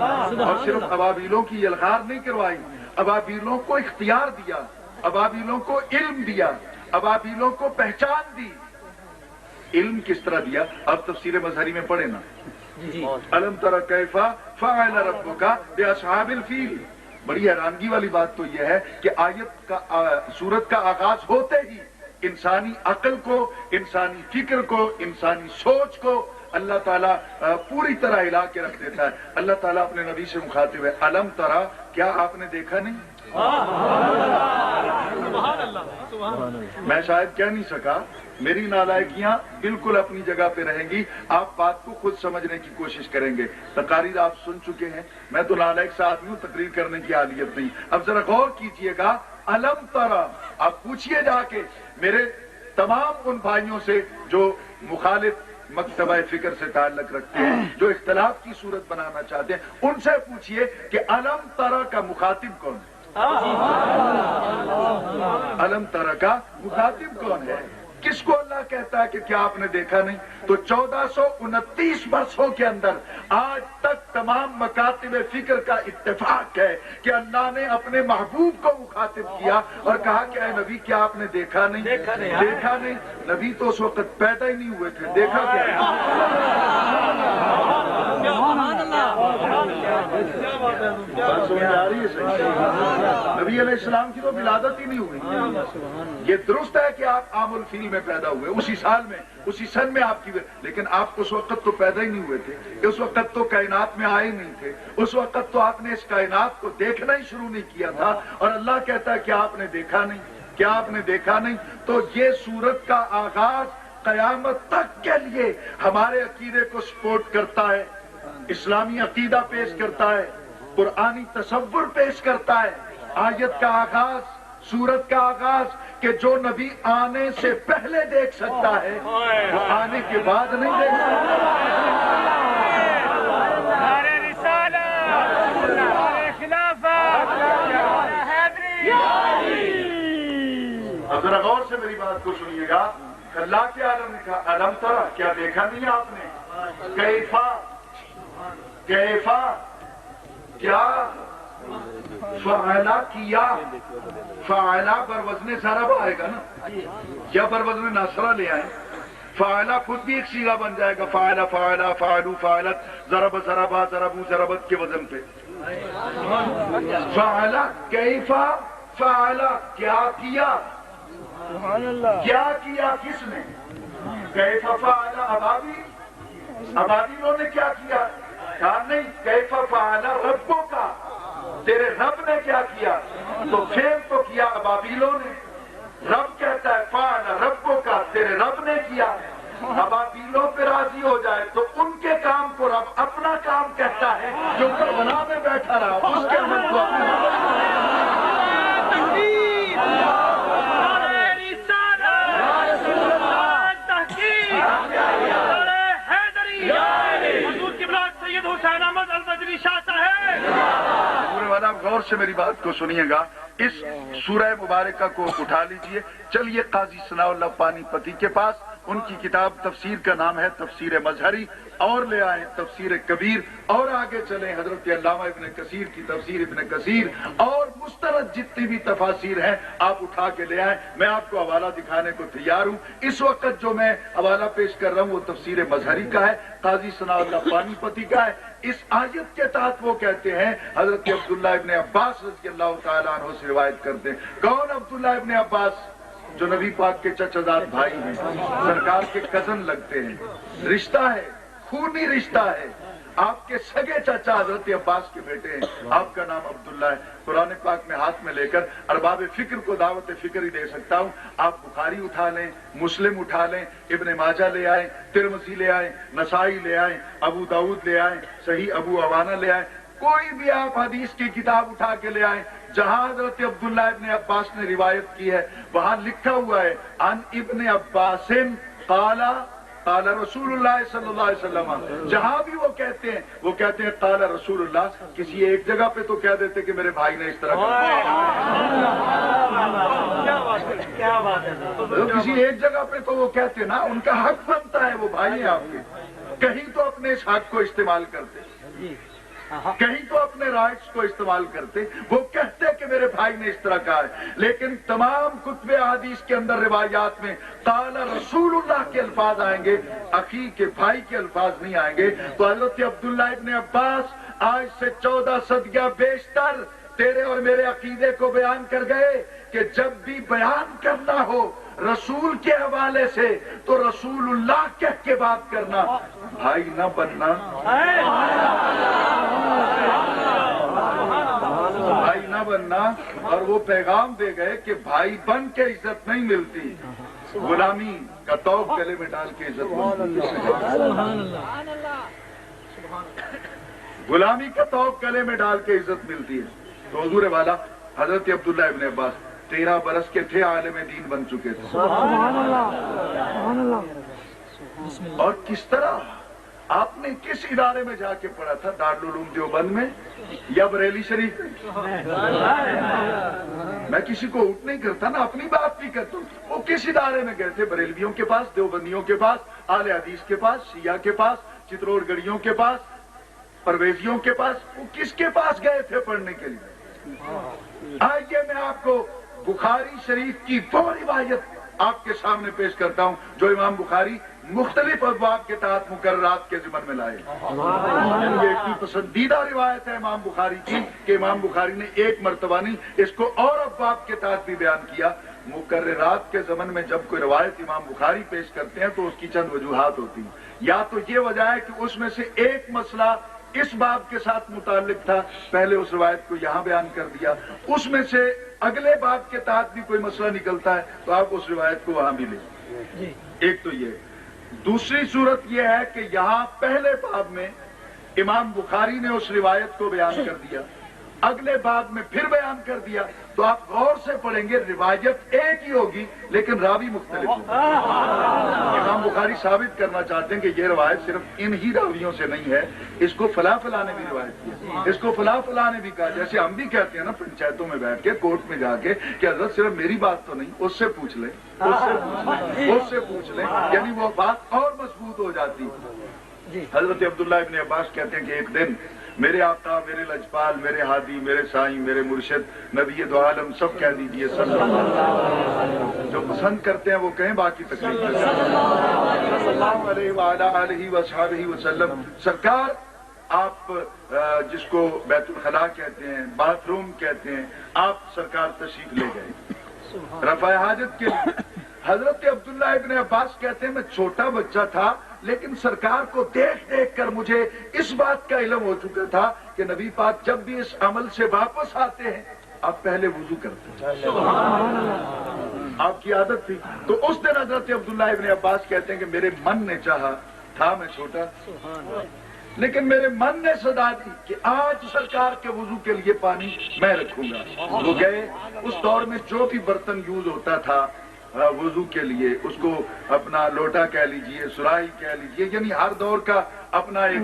اور صرف ابابیلوں کی یلغار نہیں کروائی، ابابیلوں کو اختیار دیا، ابابیلوں کو علم دیا، ابابیلوں کو پہچان دی۔ علم کس طرح دیا؟ اب تفسیر مظہری میں پڑھے نا، الم تر کیف فعل ربک باصحاب الفیل۔ بڑی حیرانگی والی بات تو یہ ہے کہ آیت کا سورت کا آغاز ہوتے ہی انسانی عقل کو، انسانی فکر کو، انسانی سوچ کو اللہ تعالیٰ پوری طرح ہلا کے رکھ دیتا ہے۔ اللہ تعالیٰ اپنے نبی سے مخاطب ہے، الم ترا، کیا آپ نے دیکھا نہیں؟ میں شاید کہہ نہیں سکا، میری نالائکیاں بالکل اپنی جگہ پہ رہیں گی، آپ بات کو خود سمجھنے کی کوشش کریں گے۔ تقاریر آپ سن چکے ہیں، میں تو نالائک سے آدمی ہوں، تقریر کرنے کی اہلیت نہیں۔ اب ذرا غور کیجئے گا، الم ترا، آپ پوچھئے جا کے میرے تمام ان بھائیوں سے جو مخالف مکتبہ فکر سے تعلق رکھتے ہیں، جو اختلاف کی صورت بنانا چاہتے ہیں، ان سے پوچھئے کہ الم ترا کا مخاطب کون ہے؟ الم ترا کا مخاطب کون ہے؟ کس کو اللہ کہتا ہے کہ کیا آپ نے دیکھا نہیں؟ تو 1429 برسوں کے اندر آج تک تمام مکاتب فکر کا اتفاق ہے کہ اللہ نے اپنے محبوب کو مخاطب کیا اور کہا کہ اے نبی کیا آپ نے دیکھا نہیں؟ دیکھا نہیں؟ نبی تو اس وقت پیدا ہی نہیں ہوئے تھے، دیکھا کیا؟ نبی علیہ السلام کی تو ولادت ہی نہیں ہوئی۔ یہ درست ہے کہ آپ عام الفیل میں پیدا ہوئے، اسی سال میں، اسی سن میں آپ کی، لیکن آپ اس وقت تو پیدا ہی نہیں ہوئے تھے، اس وقت تو کائنات میں آئے نہیں تھے، اس وقت تو آپ نے اس کائنات کو دیکھنا ہی شروع نہیں کیا تھا، اور اللہ کہتا ہے کیا آپ نے دیکھا نہیں؟ کیا آپ نے دیکھا نہیں؟ تو یہ سورت کا آغاز قیامت تک کے لیے ہمارے عقیدے کو سپورٹ کرتا ہے، اسلامی عقیدہ پیش کرتا ہے، قرآنی تصور پیش کرتا ہے۔ آیت کا آغاز، سورت کا آغاز کہ جو نبی آنے سے پہلے دیکھ سکتا ہے وہ آنے کے بعد نہیں دیکھ سکتا۔ اب ذرا غور سے میری بات کو سنیے گا، اللہ کے عالم نے کہا الم ترا، کیا دیکھا نہیں آپ نے؟ کیفا، کیفا، کیا؟ فعلا، کیا؟ فعلا بروزن ضرب آئے گا نا، یا بروزن نصرہ لے آئے؟ فعلا خود بھی ایک صیغہ بن جائے گا، فعلا، فعلا، فعلو، فعلت، ضرب، ضربا، ضربو، ضربت کے وزن پہ۔ فعلا، کیفا، فعلا، کیا کیا؟ کیا کیا کس نے؟ کیف فعل ابابیلوں نے کیا کیا؟ کہا نہیں، کیف فعل ربوں کا، تیرے رب نے کیا کیا؟ تو فعل تو کیا ابابیلوں نے، رب کہتا ہے فعل ربوں کا، تیرے رب نے کیا۔ ابابیلوں پہ راضی ہو جائے تو ان کے کام کو رب اپنا کام کہتا ہے، جو کربلا میں بیٹھا رہا اس کے عمل کو غور سے میری بات کو سنیے گا، اس سورہ مبارکہ کو اٹھا لیجئے، چلیے قاضی ثناء اللہ پانی پتی کے پاس، ان کی کتاب تفسیر کا نام ہے تفسیر مظہری، اور لے آئیں تفسیر کبیر، اور آگے چلیں حضرت علامہ ابن کثیر کی تفسیر ابن کثیر، اور مستند جتنی بھی تفاسیر ہیں آپ اٹھا کے لے آئیں۔ میں آپ کو حوالہ دکھانے کو تیار ہوں۔ اس وقت جو میں حوالہ پیش کر رہا ہوں وہ تفسیر مظہری کا ہے، قاضی ثناء اللہ پانی پتی کا ہے۔ اس آیت کے تحت وہ کہتے ہیں، حضرت عبداللہ ابن عباس رضی اللہ تعالیٰ عنہ سے روایت کرتے ہیں۔ کون عبداللہ ابن عباس؟ جو نبی پاک کے چچا زاد بھائی ہیں، سرکار کے کزن لگتے ہیں، رشتہ ہے، خونی رشتہ ہے، آپ کے سگے چچا حضرت عباس کے بیٹے ہیں، آپ کا نام عبداللہ ہے۔ قرآن پاک میں ہاتھ میں لے کر ارباب فکر کو دعوت فکر ہی دے سکتا ہوں۔ آپ بخاری اٹھا لیں، مسلم اٹھا لیں، ابن ماجہ لے آئیں، ترمذی لے آئیں، نسائی لے آئیں، ابو داؤد لے آئیں، صحیح ابو عوانہ لے آئیں، کوئی بھی آپ حدیث کی کتاب اٹھا کے لے آئیں، جہاں حضرت عبداللہ ابن عباس نے روایت کی ہے وہاں لکھا ہوا ہے عن ابن عباس قال قال رسول اللہ صلی اللہ علیہ وسلم۔ جہاں بھی وہ کہتے ہیں قال رسول اللہ، کسی ایک جگہ پہ تو کہہ دیتے کہ میرے بھائی نے اس طرح کسی ایک جگہ پہ تو وہ کہتے نا، ان کا حق بنتا ہے، وہ بھائی ہیں آپ کے، کہیں تو اپنے اس حق کو استعمال کرتے۔ کہیں تو اپنے رائٹس کو استعمال کرتے، وہ کہتے کہ میرے بھائی نے اس طرح کہا ہے، لیکن تمام کتب احادیث کے اندر روایات میں قال رسول اللہ کے الفاظ آئیں گے، اخی کے بھائی کے الفاظ نہیں آئیں گے۔ تو حضرت عبداللہ ابن عباس آج سے 14 صدیہ بیشتر تیرے اور میرے عقیدے کو بیان کر گئے کہ جب بھی بیان کرنا ہو رسول کے حوالے سے تو رسول اللہ کہہ کے بات کرنا، بھائی نہ بننا، بھائی نہ بننا۔ اور وہ پیغام دے گئے کہ بھائی بن کے عزت نہیں ملتی، غلامی کا توق گلے میں ڈال کے عزت ملتی، غلامی کا توق گلے میں ڈال کے عزت ملتی ہے۔ تو حضور والا حضرت عبداللہ ابن عباس 13 برس کے تھے، عالم دین بن چکے تھے، اور کس طرح آپ نے کس ادارے میں جا کے پڑھا تھا؟ دارالعلوم دیوبند میں یا بریلی شریف میں؟ میں کسی کو اوٹ نہیں کرتا نا، اپنی بات بھی کرتا ہوں۔ وہ کس ادارے میں گئے تھے؟ بریلویوں کے پاس، دیوبندیوں کے پاس، اہل حدیث کے پاس، شیعہ کے پاس، چترور گڑھیوں کے پاس، پرویزیوں کے پاس، وہ کس کے پاس گئے تھے پڑھنے کے لیے؟ آئیے میں آپ کو بخاری شریف کی وہ روایت آپ کے سامنے پیش کرتا ہوں جو امام بخاری مختلف ابواب کے تحت مقررات کے ضمن میں لائے۔ یہ اتنی پسندیدہ روایت ہے امام بخاری کی کہ امام بخاری نے ایک مرتبہ نہیں، اس کو اور ابواب کے تحت بھی بیان کیا۔ مقررات کے ضمن میں جب کوئی روایت امام بخاری پیش کرتے ہیں تو اس کی چند وجوہات ہوتی ہیں۔ یا تو یہ وجہ ہے کہ اس میں سے ایک مسئلہ اس باب کے ساتھ متعلق تھا، پہلے اس روایت کو یہاں بیان کر دیا، اس میں سے اگلے باب کے تحت بھی کوئی مسئلہ نکلتا ہے تو آپ اس روایت کو وہاں بھی لیں۔ ایک تو یہ۔ دوسری صورت یہ ہے کہ یہاں پہلے باب میں امام بخاری نے اس روایت کو بیان کر دیا، اگلے باب میں پھر بیان کر دیا، تو آپ غور سے پڑھیں گے روایت ایک ہی ہوگی لیکن راوی مختلف ہوگی۔ امام بخاری ثابت کرنا چاہتے ہیں کہ یہ روایت صرف ان ہی راویوں سے نہیں ہے، اس کو فلاں فلاں نے بھی روایت کی، اس کو فلاں فلاں نے بھی کہا۔ جیسے ہم بھی کہتے ہیں نا پنچایتوں میں بیٹھ کے، کورٹ میں جا کے کہ حضرت صرف میری بات تو نہیں، اس سے پوچھ لیں، اس سے پوچھ لیں، اس سے پوچھ لیں، یعنی وہ بات اور مضبوط ہو جاتی۔ حضرت عبداللہ ابن عباس کہتے ہیں کہ ایک دن میرے آقا، میرے لجپال، میرے ہادی، میرے سائیں، میرے مرشد، نبی دو عالم، سب کہہ دیجئے صلی اللہ علیہ وسلم، جو پسند کرتے ہیں وہ کہیں، باقی تکلیف صلی اللہ علیہ وآلہ آلہ وصحبہ وسلم۔ سرکار آپ جس کو بیت الخلاء کہتے ہیں، باتھ روم کہتے ہیں، آپ سرکار تشریف لے گئے رفع حاجت کے لیے۔ حضرت عبداللہ ابن عباس کہتے ہیں میں چھوٹا بچہ تھا لیکن سرکار کو دیکھ دیکھ کر مجھے اس بات کا علم ہو چکا تھا کہ نبی پاک جب بھی اس عمل سے واپس آتے ہیں آپ پہلے وضو کرتے ہیں، آپ کی عادت تھی۔ تو اس دن حضرت عبداللہ ابن عباس کہتے ہیں کہ میرے من نے چاہا تھا، میں چھوٹا لیکن میرے من نے صدا دی کہ آج سرکار کے وضو کے لیے پانی میں رکھوں گا۔ وہ گئے، اس دور میں جو بھی برتن یوز ہوتا تھا وضو کے لیے، اس کو اپنا لوٹا کہہ لیجئے، سراہی کہہ لیجئے، یعنی ہر دور کا اپنا ایک